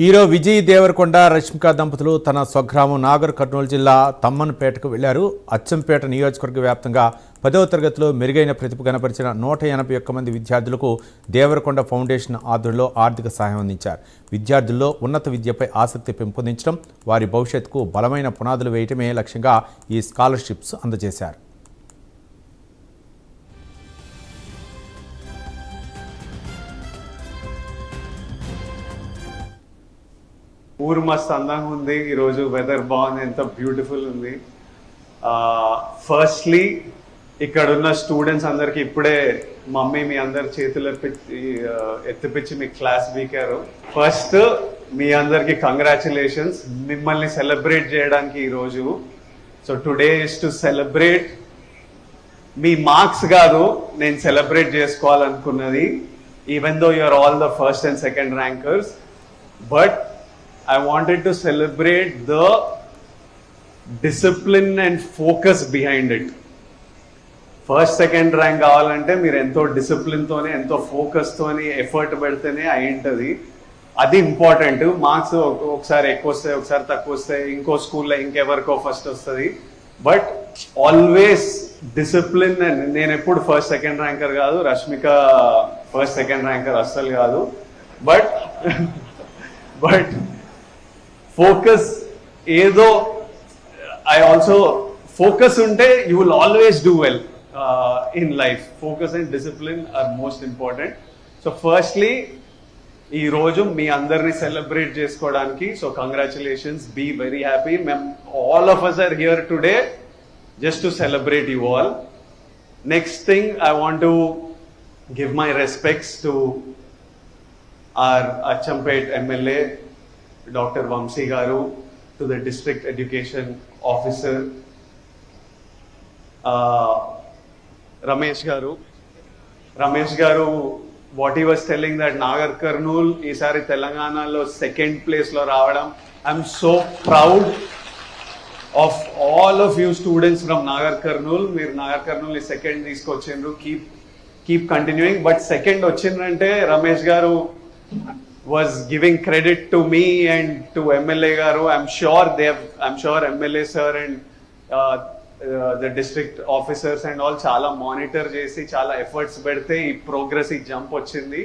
Hero Vijay Devarakonda Rashmika దంపతులు తన స్వగ్రామం నాగర్ కర్నూలు జిల్లా తమ్మన్పేటకు వెళ్లారు. అచ్చంపేట నియోజకవర్గ వ్యాప్తంగా 10వ తరగతిలో మెరుగైన ప్రతిభ కనపరిచిన 181 మంది విద్యార్థులకు దేవరకొండ ఫౌండేషన్ ఆధ్వర్యంలో ఆర్థిక సహాయం అందించారు. విద్యార్థుల్లో ఉన్నత విద్యపై ఆసక్తి పెంపొందించడం, వారి భవిష్యత్తుకు బలమైన పునాదులు వేయటమే లక్ష్యంగా ఈ స్కాలర్షిప్స్ అందజేశారు. ఊరు మస్తు అందంగా ఉంది. ఈరోజు వెదర్ బాగుంది, ఎంత బ్యూటిఫుల్ ఉంది. ఫస్ట్లీ ఇక్కడ ఉన్న స్టూడెంట్స్ అందరికి ఇప్పుడే మమ్మీ మీ అందరి చేతులు ఎత్తిపించి మీ క్లాస్ వీకారు. ఫస్ట్ మీ అందరికి కంగ్రాచులేషన్స్, మిమ్మల్ని సెలబ్రేట్ చేయడానికి ఈరోజు. So today is to celebrate. మీ మార్క్స్ కాదు నేను సెలబ్రేట్ చేసుకోవాలనుకున్నది, even though you're all the first and second rankers, but I wanted to celebrate the discipline and focus behind it. First second rank కావాలంటే మీరు ఎంతో discipline తోనే ఎంతో focus తోని ఎఫర్ట్ పెడితేనే అయింటది. అది ఇంపార్టెంట్. మార్క్స్ ఒకసారి ఎక్కువ వస్తాయి, ఒకసారి తక్కువ వస్తాయి, ఇంకో స్కూల్లో ఇంకెవరికో ఫస్ట్ వస్తుంది, బట్ ఆల్వేస్ డిసిప్లిన్. అండ్ నేను ఎప్పుడు ఫస్ట్ సెకండ్ ర్యాంకర్ కాదు, రష్మిక ఫస్ట్ సెకండ్ ర్యాంకర్ అస్సలు కాదు, బట్ ఫోకస్ ఏదో ఐ ఆల్సో ఫోకస్ ఉంటే you will always do well in life. Focus and discipline are most important. So firstly ఈరోజు మీ అందరినీ సెలబ్రేట్ చేసుకోవడానికి, so congratulations, be very happy. మేము all of us are here today just to celebrate you all. Next thing I want to give my respects to our Acchampet MLA Dr. Vamsi Garu, to the District Education Officer Ramesh Garu, what he was telling that Nagar Karnool isari Telangana lo second place lo raavadam. I'm so proud of all of you students from Nagar Karnool. Meer Nagar Karnool ni second iskochindru, keep continuing. But second ochindrante Ramesh Garu was giving credit to me and to MLA Garu. I'm sure MLA sir and the district officers and all chala monitor chesi chala efforts pedte ee progress ee jump ochindi.